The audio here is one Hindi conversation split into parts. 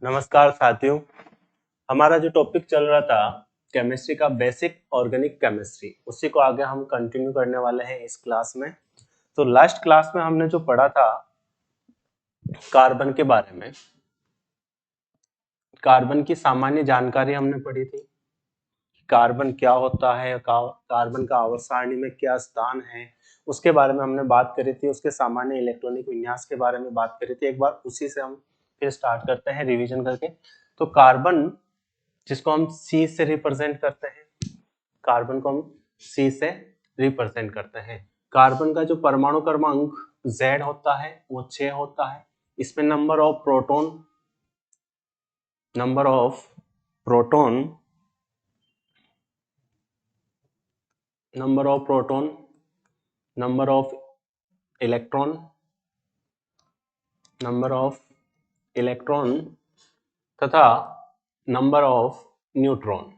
नमस्कार साथियों। हमारा जो टॉपिक चल रहा था केमिस्ट्री का बेसिक ऑर्गेनिक केमिस्ट्री, उसी को आगे हम कंटिन्यू करने वाले हैं इस क्लास में। तो लास्ट क्लास में हमने जो पढ़ा था कार्बन के बारे में, कार्बन की सामान्य जानकारी हमने पढ़ी थी। कार्बन क्या होता है, कार्बन का आवर्त सारणी में क्या स्थान है, उसके बारे में हमने बात करी थी। उसके सामान्य इलेक्ट्रॉनिक विन्यास के बारे में बात करी थी। एक बार उसी से हम फिर स्टार्ट करते हैं रिवीजन करके। तो कार्बन, जिसको हम C से रिप्रेजेंट करते हैं, कार्बन को हम C से रिप्रेजेंट करते हैं। कार्बन का जो परमाणु क्रमांक Z होता है वो 6 होता है। इसमें number of proton, number of electron तथा नंबर ऑफ न्यूट्रॉन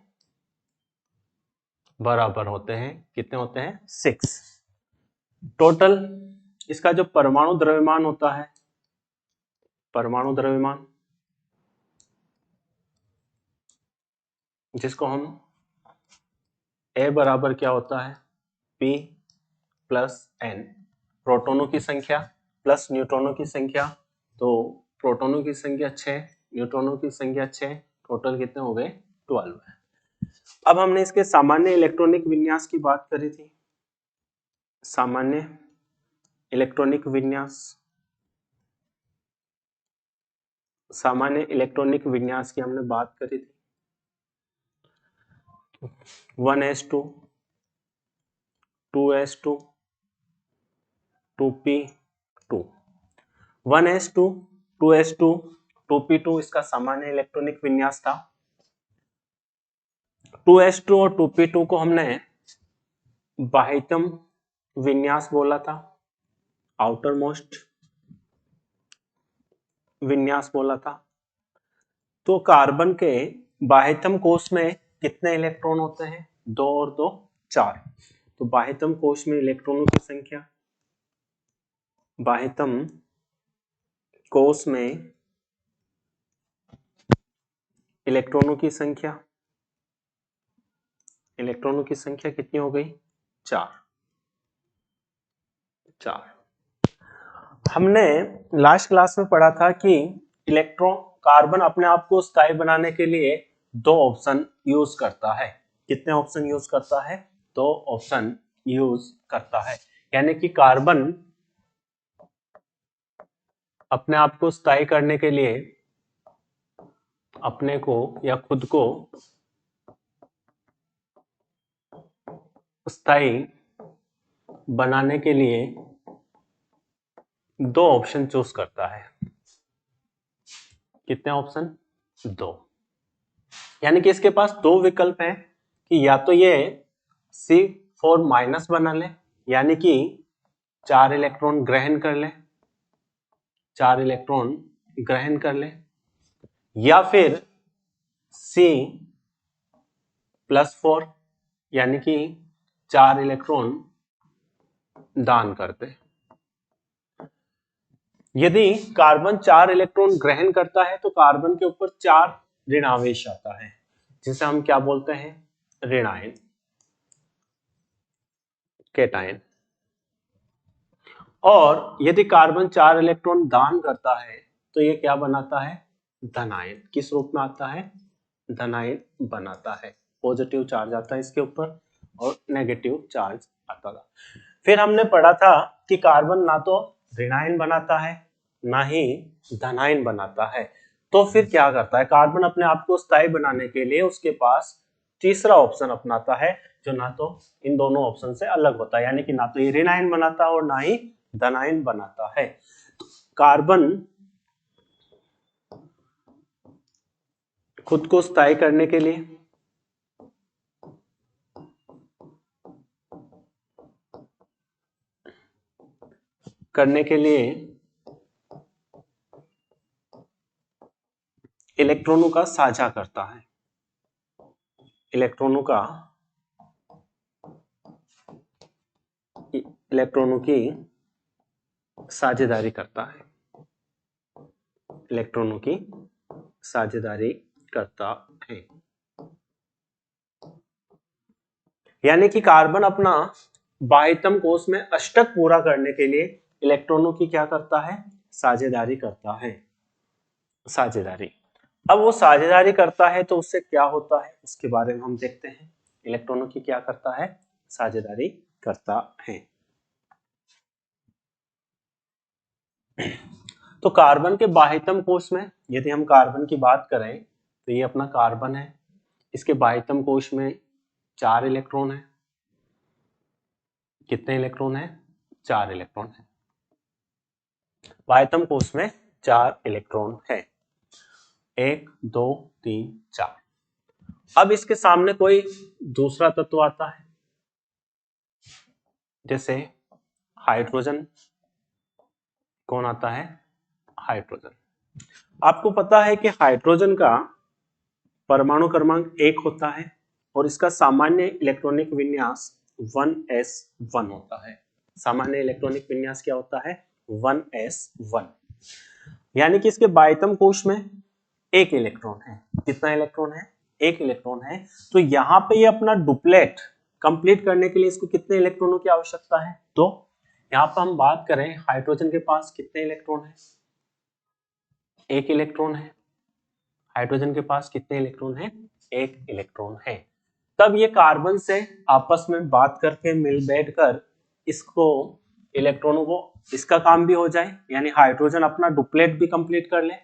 बराबर होते हैं। कितने होते हैं? 6। टोटल इसका जो परमाणु द्रव्यमान होता है, परमाणु द्रव्यमान, जिसको हम A बराबर क्या होता है? P प्लस N, प्रोटॉनों की संख्या प्लस न्यूट्रॉनों की संख्या। तो प्रोटॉनों की संख्या 6, न्यूट्रॉनों की संख्या 6, टोटल कितने हो गए? 12 है। अब हमने इसके सामान्य इलेक्ट्रॉनिक विन्यास की बात करी थी। सामान्य इलेक्ट्रॉनिक विन्यास, सामान्य इलेक्ट्रॉनिक विन्यास की हमने बात करी थी। 1s2, 2s2, 2p2, 1s2, 2s2, 2p2 इसका सामान्य इलेक्ट्रॉनिक विन्यास था। 2s2 और 2p2 को हमने बाह्यतम विन्यास बोला था, आउटर मोस्ट विन्यास बोला था। तो कार्बन के बाह्यतम कोश में कितने इलेक्ट्रॉन होते हैं? 2 और 2 4। तो बाह्यतम कोश में इलेक्ट्रॉनों की संख्या, बाह्यतम कोश में इलेक्ट्रॉनों की संख्या, इलेक्ट्रॉनों की संख्या कितनी हो गई? 4। हमने लास्ट क्लास में पढ़ा था कि इलेक्ट्रॉन, कार्बन अपने आप को स्थायी बनाने के लिए 2 ऑप्शन यूज करता है। कितने ऑप्शन यूज करता है? 2 ऑप्शन यूज करता है। यानी कि कार्बन अपने आप को स्थायी करने के लिए, अपने को या खुद को स्थायी बनाने के लिए 2 ऑप्शन चूज करता है। कितने ऑप्शन? 2। यानी कि इसके पास 2 विकल्प हैं कि या तो ये C4 माइनस बना ले, यानी कि 4 इलेक्ट्रॉन ग्रहण कर ले, 4 इलेक्ट्रॉन ग्रहण कर ले, या फिर C+4 यानी कि 4 इलेक्ट्रॉन दान करते। यदि कार्बन 4 इलेक्ट्रॉन ग्रहण करता है तो कार्बन के ऊपर 4 ऋण आवेश आता है, जिसे हम क्या बोलते हैं? ऋणायन, केटायन। और यदि कार्बन 4 इलेक्ट्रॉन दान करता है तो ये क्या बनाता है? धनायन। किस रूप में आता है? धनायन बनाता है। पॉजिटिव चार्ज आता है इसके ऊपर और नेगेटिव चार्ज आता था। फिर हमने पढ़ा था कि कार्बन ना तो ऋणायन बनाता है ना ही धनायन बनाता है। तो फिर क्या करता है? कार्बन अपने आप को स्थायी बनाने के लिए उसके पास तीसरा ऑप्शन अपनाता है, जो ना तो इन दोनों ऑप्शन से अलग होता है। यानी कि ना तो ये ऋणायन बनाता है और ना ही धनायन बनाता है। तो कार्बन खुद को स्थायी करने के लिए इलेक्ट्रॉनों का साझा करता है, इलेक्ट्रॉनों की साझेदारी करता है, इलेक्ट्रॉनों की साझेदारी करता है। यानी कि कार्बन अपना बाह्यतम कोश में अष्टक पूरा करने के लिए इलेक्ट्रॉनों की क्या करता है, साझेदारी करता है। साझेदारी, अब वो साझेदारी करता है तो उससे क्या होता है उसके बारे में हम देखते हैं। इलेक्ट्रॉनों की क्या करता है, साझेदारी करता है। तो कार्बन के बाह्यतम कोश में यदि हम कार्बन की बात करें तो ये अपना कार्बन है, इसके बाह्यतम कोश में 4 इलेक्ट्रॉन है। कितने इलेक्ट्रॉन है, 4 इलेक्ट्रॉन है। बाह्यतम कोश में 4 इलेक्ट्रॉन है, 1 2 3 4। अब इसके सामने कोई दूसरा तत्व आता है, जैसे हाइड्रोजन। कौन आता है, हाइड्रोजन। आपको पता है कि हाइड्रोजन का परमाणु क्रमांक 1 होता है और इसका सामान्य इलेक्ट्रॉनिक विन्यास 1s1 होता है। सामान्य इलेक्ट्रॉनिक विन्यास क्या होता है, 1s1। यानी कि इसके बाह्यतम कोश में 1 इलेक्ट्रॉन है। कितना इलेक्ट्रॉन है, 1 इलेक्ट्रॉन है। तो यहाँ पे ये अपना डुप्लेट कंप्लीट करने के लिए इसको कितने इलेक्ट्रॉनों की आवश्यकता है, तो यहाँ पर हम बात करें हाइड्रोजन के पास कितने इलेक्ट्रॉन है, 1 इलेक्ट्रॉन है। हाइड्रोजन के पास कितने इलेक्ट्रॉन है, 1 इलेक्ट्रॉन है। तब ये कार्बन से आपस में बात करके मिल बैठ कर इसको इलेक्ट्रॉनों को, इसका काम भी हो जाए, यानी हाइड्रोजन अपना डुप्लेट भी कंप्लीट कर ले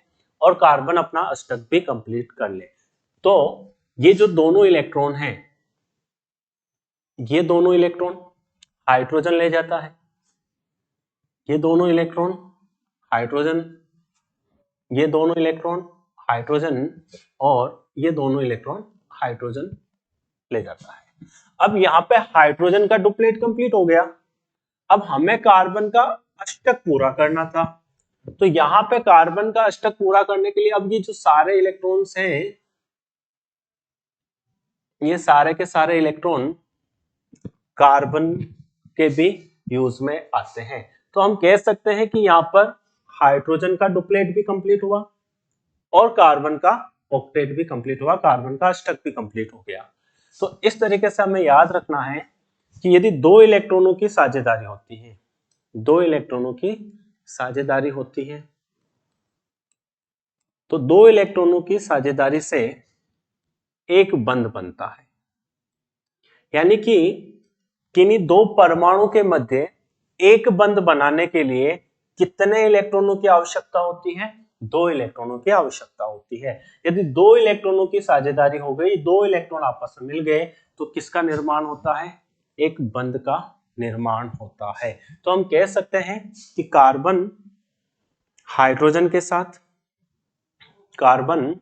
और कार्बन अपना अष्टक भी कंप्लीट कर ले। तो ये जो दोनों इलेक्ट्रॉन हैं, ये दोनों इलेक्ट्रॉन हाइड्रोजन ले जाता है, ये दोनों इलेक्ट्रॉन हाइड्रोजन, ये दोनों इलेक्ट्रॉन हाइड्रोजन और ये दोनों इलेक्ट्रॉन हाइड्रोजन ले जाता है। अब यहाँ पे हाइड्रोजन का डुप्लेट कंप्लीट हो गया। अब हमें कार्बन का अष्टक पूरा करना था, तो यहाँ पे कार्बन का अष्टक पूरा करने के लिए अब ये जो सारे इलेक्ट्रॉन्स हैं, ये सारे के सारे इलेक्ट्रॉन कार्बन के भी यूज में आते हैं। तो हम कह सकते हैं कि यहाँ पर हाइड्रोजन का डुप्लेट भी कंप्लीट हुआ और कार्बन का ऑक्टेट भी कंप्लीट हुआ, कार्बन का अष्टक भी कंप्लीट हो गया। तो इस तरीके से हमें याद रखना है कि यदि 2 इलेक्ट्रॉनों की साझेदारी होती है, 2 इलेक्ट्रॉनों की साझेदारी होती है, तो 2 इलेक्ट्रॉनों की साझेदारी से एक बंध बनता है। यानी कि किन्हीं 2 परमाणु के मध्य एक बंध बनाने के लिए कितने इलेक्ट्रॉनों की आवश्यकता होती है, 2 इलेक्ट्रॉनों की आवश्यकता होती है। यदि 2 इलेक्ट्रॉनों की साझेदारी हो गई, 2 इलेक्ट्रॉन आपस में मिल गए, तो किसका निर्माण होता है, एक बंध का निर्माण होता है। तो हम कह सकते हैं कि कार्बन हाइड्रोजन के साथ, कार्बन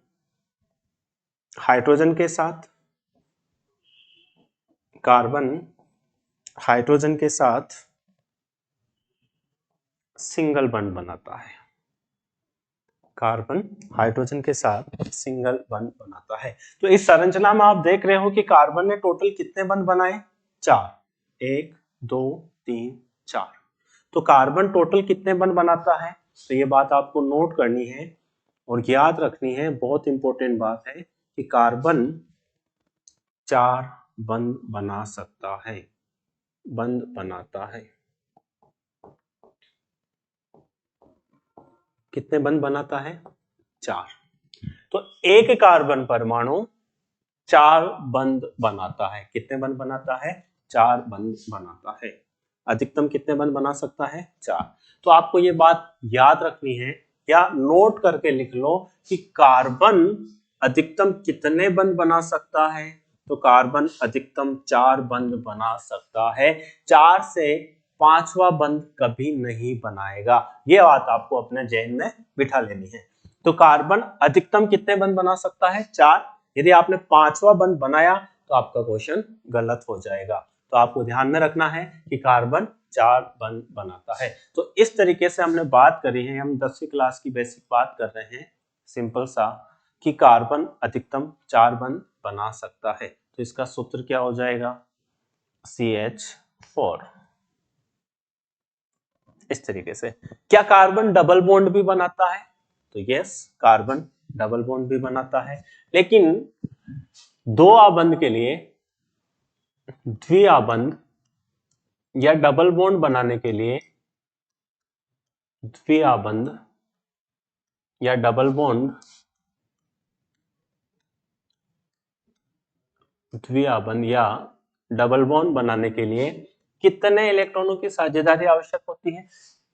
हाइड्रोजन के साथ, कार्बन हाइड्रोजन के साथ सिंगल बॉन्ड बनाता है। कार्बन हाइड्रोजन के साथ सिंगल बॉन्ड बनाता है। तो इस संरचना में आप देख रहे हो कि कार्बन ने टोटल कितने बॉन्ड बनाए, 4, 1 2 3 4। तो कार्बन टोटल कितने बॉन्ड बनाता है, तो ये बात आपको नोट करनी है और याद रखनी है, बहुत इंपॉर्टेंट बात है कि कार्बन 4 बॉन्ड बना सकता है, बॉन्ड बनाता है। कितने बॉन्ड बनाता है, 4। तो एक कार्बन परमाणु 4 बंध बनाता है। कितने बंध बनाता है, 4 बंध बनाता है। अधिकतम कितने बंध बना सकता है, 4। तो आपको ये बात याद रखनी है या नोट करके लिख लो कि कार्बन अधिकतम कितने बंध बना सकता है, तो कार्बन अधिकतम 4 बंध बना सकता है। 4 से 5वां बंध कभी नहीं बनाएगा, ये बात आपको अपने जहन में बिठा लेनी है। तो कार्बन अधिकतम कितने बंध बना सकता है, 4। यदि आपने 5वां बंध बनाया तो आपका क्वेश्चन गलत हो जाएगा। तो आपको ध्यान में रखना है कि कार्बन 4 बंध बनाता है। तो इस तरीके से हमने बात करी है, हम 10वीं क्लास की बेसिक बात कर रहे हैं, सिंपल सा, कि कार्बन अधिकतम 4 बंध बना सकता है। तो इसका सूत्र क्या हो जाएगा, CH4। इस तरीके से क्या कार्बन डबल बॉन्ड भी बनाता है, तो यस, कार्बन डबल बॉन्ड भी बनाता है। लेकिन दो आबंध के लिए द्विआबंध या डबल बॉन्ड बनाने के लिए द्विआबंध या डबल बॉन्ड द्विआबंध या डबल बॉन्ड बनाने के लिए कितने इलेक्ट्रॉनों की साझेदारी आवश्यक होती है?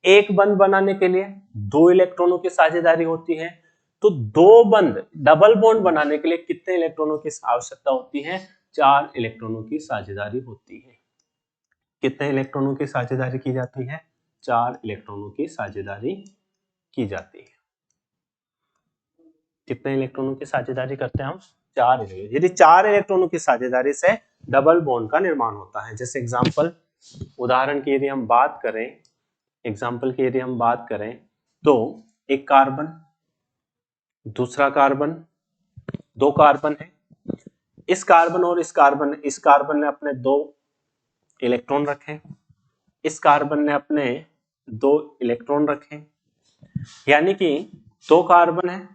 एक बंध बनाने के लिए 2 इलेक्ट्रॉनों की साझेदारी होती है। तो दो बंध डबल बॉन्ड बनाने के लिए कितने इलेक्ट्रॉनों की आवश्यकता होती है? 4 इलेक्ट्रॉनों की साझेदारी होती है। कितने इलेक्ट्रॉनों की साझेदारी की जाती है? 4 इलेक्ट्रॉनों की साझेदारी की जाती है। कितने इलेक्ट्रॉनों की साझेदारी करते हैं हम? 4 इलेक्ट्रॉन। यदि 4 इलेक्ट्रॉनों की साझेदारी से डबल बॉन्ड का निर्माण होता है। जैसे एग्जांपल, उदाहरण की यदि हम बात करें, तो एक कार्बन, दूसरा कार्बन, 2 कार्बन है। इस कार्बन और इस कार्बन ने अपने 2 इलेक्ट्रॉन रखे, इस कार्बन ने अपने 2 इलेक्ट्रॉन रखे, यानी कि 2 कार्बन है,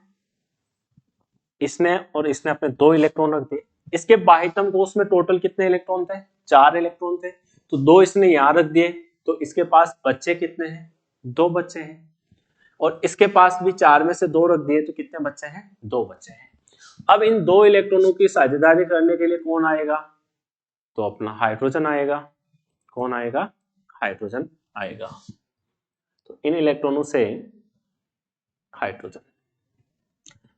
इसने और इसने अपने 2 इलेक्ट्रॉन रख दिए। इसके बाह्यतम कोश में टोटल कितने इलेक्ट्रॉन थे? 4 इलेक्ट्रॉन थे। तो 2 इसने यहां रख दिए, तो इसके पास बच्चे कितने हैं? 2 बच्चे हैं। और इसके पास भी 4 में से 2 रख दिए, तो कितने बच्चे हैं? 2 बच्चे हैं। अब इन 2 इलेक्ट्रॉनों की साझेदारी करने के लिए कौन आएगा? तो अपना हाइड्रोजन आएगा। कौन आएगा? हाइड्रोजन आएगा। तो इन इलेक्ट्रॉनों से हाइड्रोजन।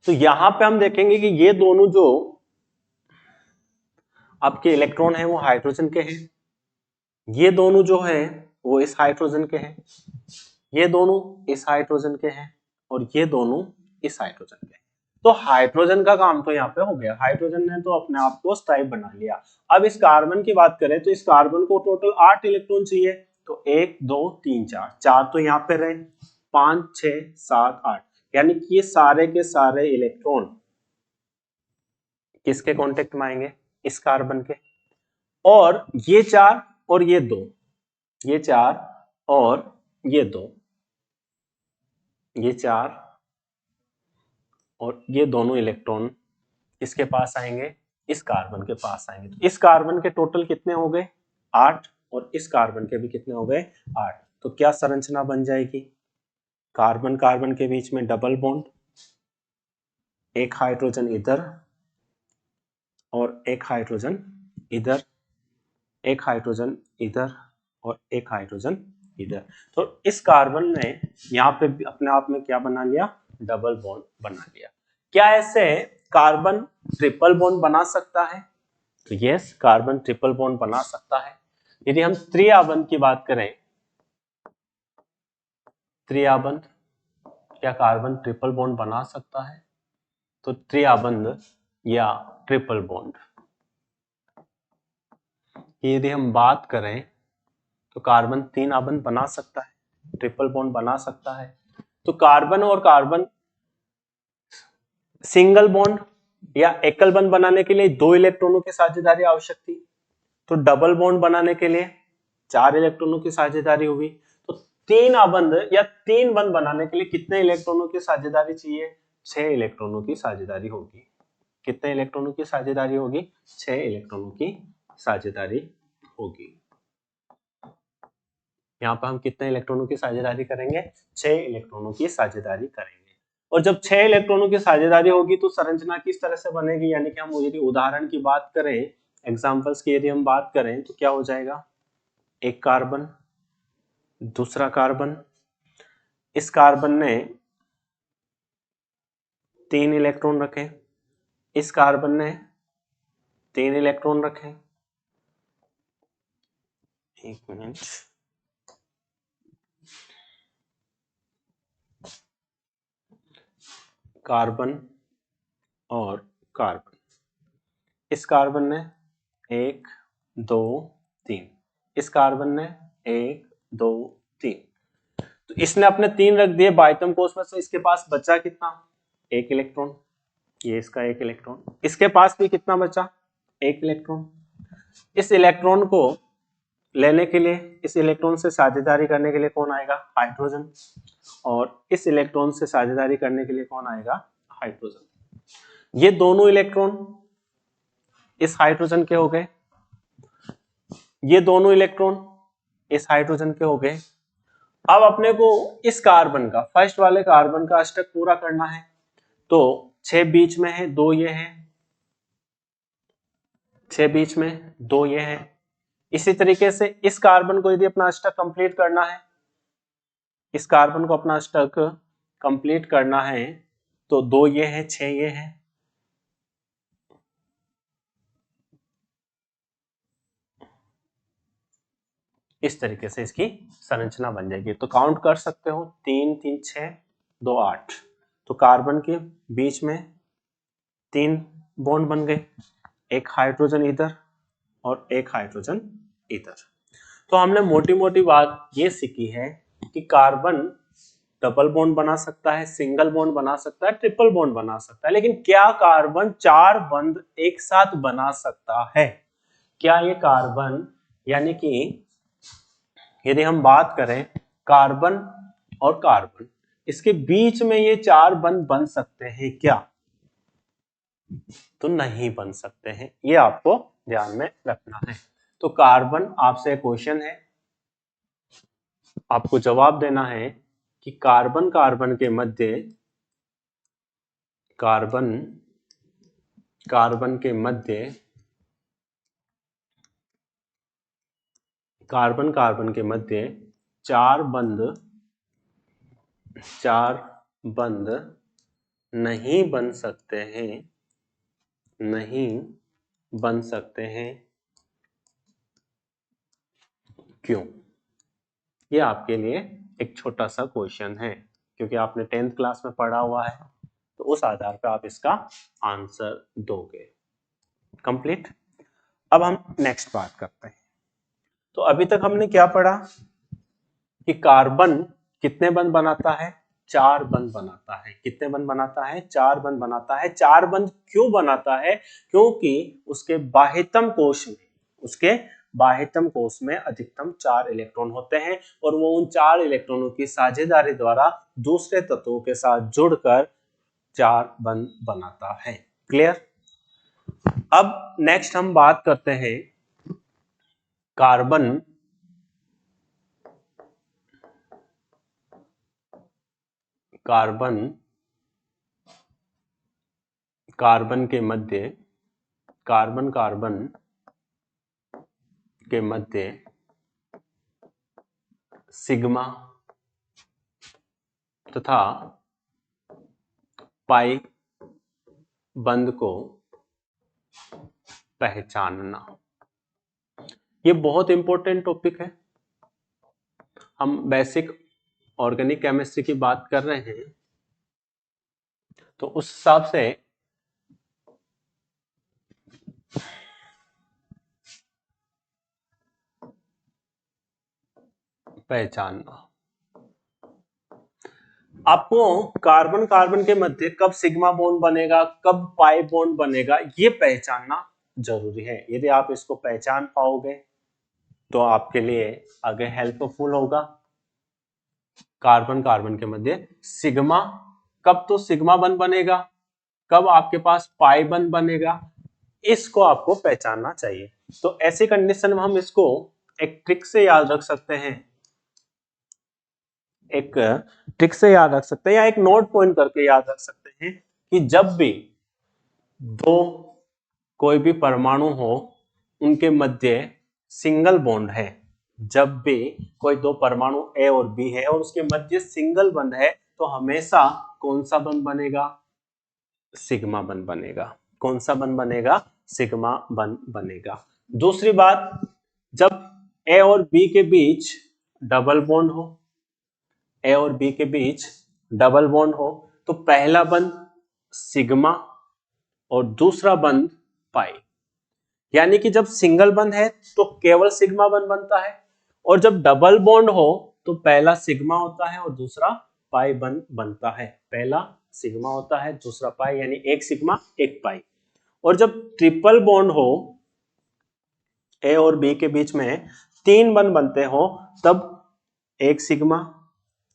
तो यहां पे हम देखेंगे कि ये दोनों जो आपके इलेक्ट्रॉन है वो हाइड्रोजन के हैं, ये दोनों जो है वो इस हाइड्रोजन के हैं, ये दोनों इस हाइड्रोजन के हैं, और ये दोनों इस हाइड्रोजन के हैं। तो हाइड्रोजन का काम तो यहाँ पे हो गया। हाइड्रोजन ने तो अपने आप को स्ट्राइप बना लिया। अब इस कार्बन की बात करें तो इस कार्बन को टोटल 8 इलेक्ट्रॉन चाहिए। तो 1 2 3 4 तो यहाँ पे रहे, 5 6 7 8, यानी कि ये सारे के सारे इलेक्ट्रॉन किसके कांटेक्ट में आएंगे? इस कार्बन के। और ये 4 और ये 2, ये 4 और ये 2, ये 4 और ये दोनों इलेक्ट्रॉन किसके पास आएंगे? इस कार्बन के पास आएंगे। तो इस कार्बन के टोटल कितने हो गए? 8, और इस कार्बन के भी कितने हो गए? 8। तो क्या संरचना बन जाएगी? कार्बन कार्बन के बीच में डबल बॉन्ड, एक हाइड्रोजन इधर और एक हाइड्रोजन इधर, एक हाइड्रोजन इधर और एक हाइड्रोजन इधर। तो इस कार्बन ने यहाँ पे अपने आप में क्या बना लिया? डबल बॉन्ड बना लिया। क्या ऐसे कार्बन ट्रिपल बॉन्ड बना सकता है? तो यस, कार्बन ट्रिपल बॉन्ड बना सकता है। यदि हम त्रिआबंध की बात करें, त्रिआबंध, क्या कार्बन ट्रिपल बॉन्ड बना सकता है? तो त्रिआबंध या ट्रिपल बॉन्ड यदि हम बात करें तो कार्बन 3 आबंध बना सकता है, ट्रिपल बॉन्ड बना सकता है। तो कार्बन और कार्बन सिंगल बॉन्ड या एकल बंध बनाने के लिए 2 इलेक्ट्रॉनों की साझेदारी आवश्यक थी। तो डबल बॉन्ड बनाने के लिए 4 इलेक्ट्रॉनों की साझेदारी हुई। तो 3 आबंध या 3 बंध बनाने के लिए कितने इलेक्ट्रॉनों की साझेदारी चाहिए? 6 इलेक्ट्रॉनों की साझेदारी होगी। कितने इलेक्ट्रॉनों की साझेदारी होगी? 6 इलेक्ट्रॉनों की साझेदारी होगी। यहाँ पर हम कितने इलेक्ट्रॉनों की साझेदारी करेंगे? 6 इलेक्ट्रॉनों की साझेदारी करेंगे। और जब 6 इलेक्ट्रॉनों की साझेदारी होगी तो संरचना किस तरह से बनेगी? यानी कि हम यदि उदाहरण की बात करें, एग्जांपल्स की यदि हम बात करें तो क्या हो जाएगा? एक कार्बन, दूसरा कार्बन, इस कार्बन ने 3 इलेक्ट्रॉन रखे, इस कार्बन ने 3 इलेक्ट्रॉन रखे। एक मिनट, कार्बन और कार्बन, इस कार्बन ने 1 2 3, इस कार्बन ने 1 2 3। तो इसने अपने 3 रख दिए बाह्यतम कोश में से, इसके पास बचा कितना? 1 इलेक्ट्रॉन। ये इसका 1 इलेक्ट्रॉन, इसके पास भी कितना बचा? 1 इलेक्ट्रॉन। इस इलेक्ट्रॉन को लेने के लिए, इस इलेक्ट्रॉन से साझेदारी करने के लिए कौन आएगा? हाइड्रोजन। और इस इलेक्ट्रॉन से साझेदारी करने के लिए कौन आएगा? हाइड्रोजन। ये दोनों इलेक्ट्रॉन इस हाइड्रोजन के हो गए, ये दोनों इलेक्ट्रॉन इस हाइड्रोजन के हो गए। अब अपने को इस कार्बन का, फर्स्ट वाले कार्बन का अष्टक पूरा करना है, तो 6 बीच में है, 2 ये है, 6 बीच में, 2 ये है। इसी तरीके से इस कार्बन को यदि अपना अष्टक कंप्लीट करना है, इस कार्बन को अपना अष्टक कंप्लीट करना है, तो 2 ये है, 6 ये है। इस तरीके से इसकी संरचना बन जाएगी। तो काउंट कर सकते हो, 3 3 6 2 8। तो कार्बन के बीच में 3 बॉन्ड बन गए, एक हाइड्रोजन इधर और एक हाइड्रोजन इधर। तो हमने मोटी मोटी बात ये सीखी है कि कार्बन डबल बॉन्ड बना सकता है, सिंगल बॉन्ड बना सकता है, ट्रिपल बॉन्ड बना सकता है, लेकिन क्या कार्बन 4 बंध एक साथ बना सकता है? क्या ये कार्बन, यानी कि यदि हम बात करें कार्बन और कार्बन, इसके बीच में ये 4 बंध बन सकते हैं क्या? तो नहीं बन सकते हैं, ये आपको ध्यान में रखना है। तो कार्बन, आपसे क्वेश्चन है, आपको जवाब देना है कि कार्बन कार्बन के मध्य, कार्बन कार्बन के मध्य, कार्बन कार्बन के मध्य 4 बंध नहीं बन सकते हैं, नहीं बन सकते हैं, क्यों? ये आपके लिए एक छोटा सा क्वेश्चन है, क्योंकि आपने 10th क्लास में पढ़ा हुआ है, तो उस आधार पर आप इसका आंसर दोगे। कंप्लीट। अब हम नेक्स्ट बात करते हैं। तो अभी तक हमने क्या पढ़ा कि कार्बन कितने बंध बनाता है? 4 बंध बनाता है। कितने बंध बनाता है? 4 बंध बनाता है। 4 बंध क्यों बनाता है? क्योंकि उसके बाह्यतम कोश में, उसके बाह्यतम कोश में अधिकतम 4 इलेक्ट्रॉन होते हैं और वो उन 4 इलेक्ट्रॉनों की साझेदारी द्वारा दूसरे तत्वों के साथ जुड़कर 4 बंध बनाता है। क्लियर? अब नेक्स्ट हम बात करते हैं कार्बन कार्बन कार्बन के मध्य, कार्बन कार्बन के मध्य सिग्मा तथा पाई बंध को पहचानना। ये बहुत इंपॉर्टेंट टॉपिक है। हम बेसिक ऑर्गेनिक केमिस्ट्री की बात कर रहे हैं, तो उस हिसाब से पहचानना। आपको कार्बन कार्बन के मध्य कब सिग्मा बॉन्ड बनेगा, कब पाई बॉन्ड बनेगा, ये पहचानना जरूरी है। यदि आप इसको पहचान पाओगे तो आपके लिए आगे हेल्पफुल होगा। कार्बन कार्बन के मध्य सिग्मा, कब तो सिग्मा बंध बनेगा, कब आपके पास पाई बंध बनेगा, इसको आपको पहचानना चाहिए। तो ऐसी कंडीशन में हम इसको एक ट्रिक से याद रख सकते हैं, एक ट्रिक से याद रख सकते हैं या एक नोट पॉइंट करके याद रख सकते हैं कि जब भी दो कोई भी परमाणु हो उनके मध्य सिंगल बॉन्ड है, जब भी कोई दो परमाणु ए और बी है और उसके मध्य सिंगल बंध है, तो हमेशा कौन सा बंध बनेगा? सिग्मा बंध बनेगा। कौन सा बंध बनेगा? सिग्मा बंध बनेगा। दूसरी बात, जब ए और बी के बीच डबल बॉन्ड हो, ए और बी के बीच डबल बॉन्ड हो, तो पहला बंध सिग्मा और दूसरा बंध पाई। यानी कि जब सिंगल बंध है तो केवल सिग्मा बंध बनता है, और जब डबल बॉन्ड हो तो पहला सिग्मा होता है और दूसरा पाई बंध बनता है। पहला सिग्मा होता है, दूसरा पाई, यानी एक सिग्मा एक पाई। और जब ट्रिपल बॉन्ड हो, ए और बी के बीच में 3 बंध बनते हो, तब एक सिग्मा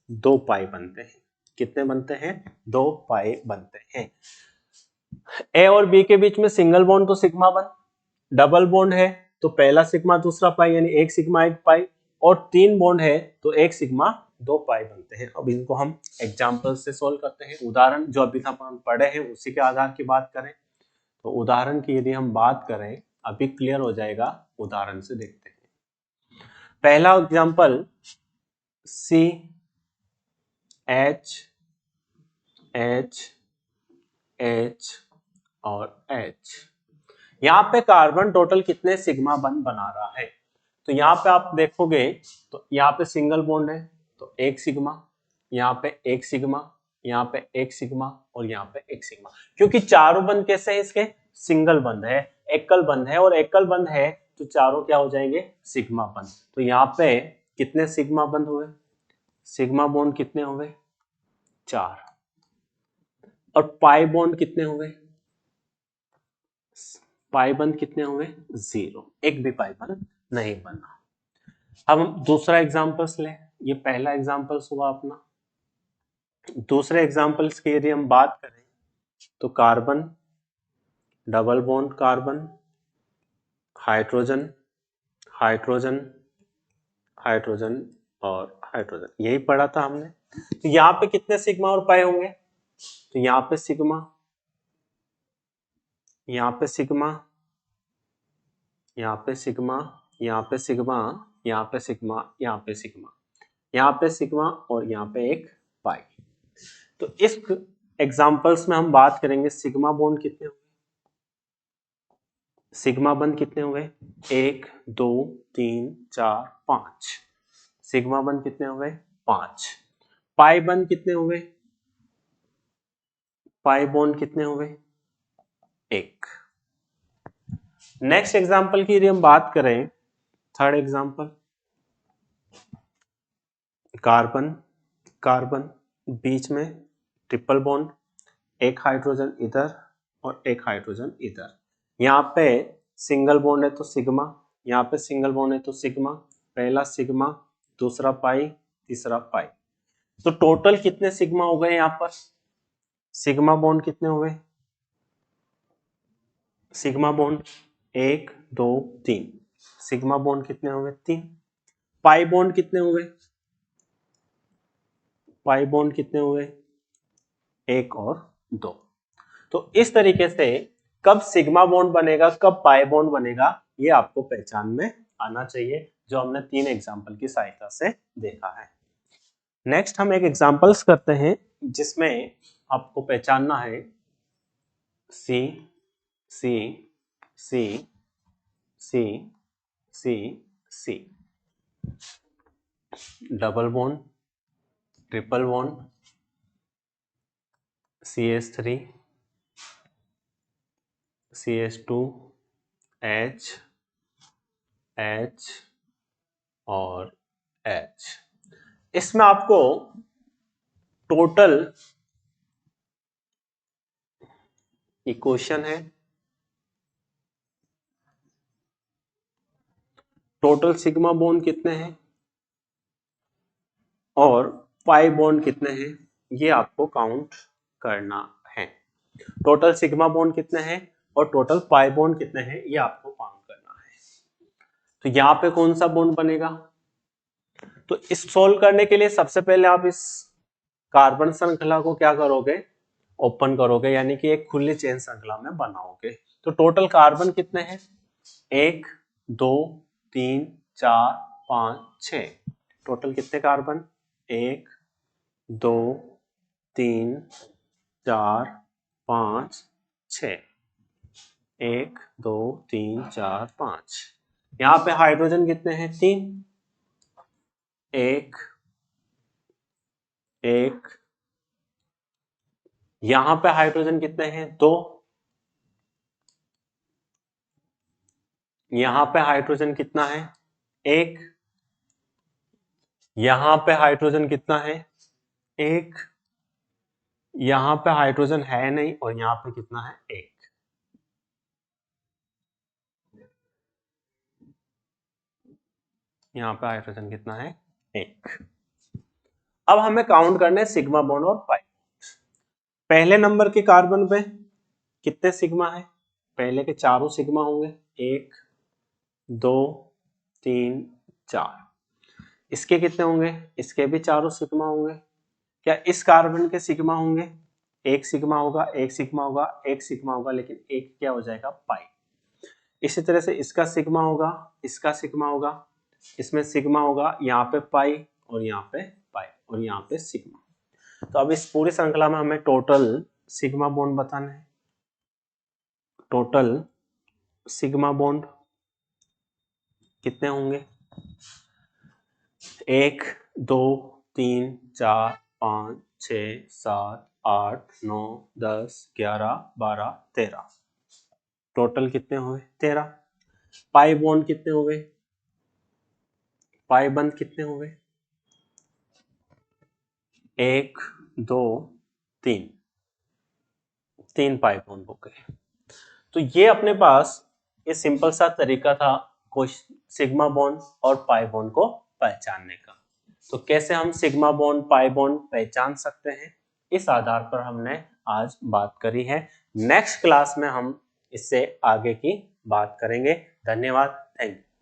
2 पाई बनते हैं। कितने बनते हैं? 2 पाई बनते हैं। ए और बी के बीच में सिंगल बॉन्ड तो सिग्मा बन, डबल बॉन्ड है तो पहला सिग्मा दूसरा पाई, यानी एक सिग्मा एक पाई, और 3 बॉन्ड है तो एक सिग्मा 2 पाई बनते हैं। अब इनको हम एग्जाम्पल से सोल्व करते हैं। उदाहरण जो अभी तक हम पढ़े हैं उसी के आधार की बात करें तो उदाहरण की यदि हम बात करें, अभी क्लियर हो जाएगा, उदाहरण से देखते हैं। पहला example C H H H और एच, यहाँ पे कार्बन टोटल कितने सिग्मा बंद बना रहा है? तो यहाँ पे आप देखोगे तो यहाँ पे सिंगल बॉन्ड है तो एक सिग्मा, यहाँ पे एक सिग्मा, यहाँ पे एक सिग्मा और यहाँ पे एक सिग्मा, क्योंकि चारों बंद कैसे है इसके? सिंगल बंद है, एकल बंद है, और एकल बंद है तो चारों क्या हो जाएंगे? सिग्मा बंद। तो यहाँ पे कितने सिग्मा बंद हुए? सिग्मा बॉन्ड कितने हुए? 4। और पाई बॉन्ड कितने हुए? पाई बंद कितने हुए? 0, एक भी पाई बंद नहीं बना। अब हम दूसरा एग्जांपल्स लें, ये पहला एग्जांपल्स हुआ अपना। दूसरे एग्जांपल्स की यदि हम बात करें तो carbon, double bond carbon, hydrogen, hydrogen, hydrogen और हाइड्रोजन, यही पढ़ा था हमने। तो यहाँ पे कितने सिग्मा और पाई होंगे? तो यहाँ पे सिग्मा, यहाँ पे सिग्मा, यहाँ पे सिग्मा, यहाँ पे सिग्मा, यहाँ पे सिग्मा, यहाँ पे सिग्मा, यहाँ पे सिग्मा और यहाँ पे एक पाई। तो इस एग्जांपल्स में हम बात करेंगे सिग्मा बॉन्ड कितने हुए? सिग्मा बंद कितने हुए? 1 2 3 4 5। सिग्मा बंद कितने हुए? 5। पाई बंद कितने हुए? पाई बॉन्ड कितने हुए? 1। नेक्स्ट एग्जांपल की यदि हम बात करें, थर्ड एग्जांपल, कार्बन, कार्बन बीच में ट्रिपल बॉन्ड, एक हाइड्रोजन इधर और एक हाइड्रोजन इधर, यहाँ पे सिंगल बॉन्ड है तो सिग्मा, यहाँ पे सिंगल बॉन्ड है तो सिग्मा, पहला सिग्मा दूसरा पाई तीसरा पाई। तो टोटल कितने सिग्मा हो गए? यहाँ पर सिग्मा बॉन्ड कितने हुए? सिग्मा बॉन्ड 1 2 3, सिग्मा बॉन्ड कितने हुए? 3। पाई बॉन्ड कितने हुए? पाई बॉन्ड कितने हुए? 1 और 2। तो इस तरीके से कब सिग्मा बॉन्ड बनेगा, कब पाई बॉन्ड बनेगा, ये आपको पहचान में आना चाहिए, जो हमने 3 एग्जांपल की सहायता से देखा है। नेक्स्ट हम एक एग्जांपल्स करते हैं जिसमें आपको पहचानना है C C C C C C, double bond, triple bond, CH3 CH2 H H और H। इसमें आपको टोटल इक्वेशन है, टोटल सिग्मा बॉन्ड कितने हैं और पाई बॉन्ड कितने हैं, ये आपको काउंट करना है। टोटल सिग्मा बॉन्ड कितने हैं और टोटल पाई बॉन्ड कितने हैं, ये आपको काउंट करना है। तो यहाँ पे कौन सा बॉन्ड बनेगा? तो इस सोल्व करने के लिए सबसे पहले आप इस कार्बन श्रृंखला को क्या करोगे? ओपन करोगे, यानी कि एक खुली चेन श्रृंखला में बनाओगे। तो टोटल कार्बन कितने हैं? 1 2 3 4 5 6। टोटल कितने कार्बन? 1 2 3 4 5 6। 1 2 3 4 5। यहाँ पे हाइड्रोजन कितने हैं? 3। 1 1। यहाँ पे हाइड्रोजन कितने हैं? 2। यहाँ पे हाइड्रोजन कितना है? 1। यहाँ पे हाइड्रोजन कितना है? 1। यहाँ पे हाइड्रोजन है नहीं और यहाँ पे कितना है? 1। यहाँ पे हाइड्रोजन कितना है? 1। अब हमें काउंट करने हैं सिग्मा बॉन्ड और पाई। पहले नंबर के कार्बन पे कितने सिग्मा है? पहले के चारों सिग्मा होंगे, 1 2 3 4। इसके कितने होंगे? इसके भी चारों सिग्मा होंगे। क्या इस कार्बन के सिग्मा होंगे? एक सिग्मा होगा, एक सिग्मा होगा, एक सिग्मा होगा, लेकिन एक क्या हो जाएगा? पाई। इसी तरह से इसका सिग्मा होगा, इसका सिग्मा होगा, इसमें सिग्मा होगा, यहाँ पे पाई और यहाँ पे पाई और यहाँ पे सिग्मा। तो अब इस पूरी श्रृंखला में हमें टोटल सिग्मा बॉन्ड बताना है। टोटल सिग्मा बॉन्ड कितने होंगे? 1 2 3 4 5 6 7 8 9 10 11 12 13। टोटल कितने हुए? 13। पाई बॉन्ड कितने हुए? पाई बंद कितने हुए? 1 2 3। 3 पाई बॉन्ड हो गए। तो ये अपने पास ये सिंपल सा तरीका था सिग्मा बॉन्ड और पाई बॉन्ड को पहचानने का। तो कैसे हम सिग्मा बॉन्ड पाई बॉन्ड पहचान सकते हैं, इस आधार पर हमने आज बात करी है। नेक्स्ट क्लास में हम इससे आगे की बात करेंगे। धन्यवाद, थैंक यू।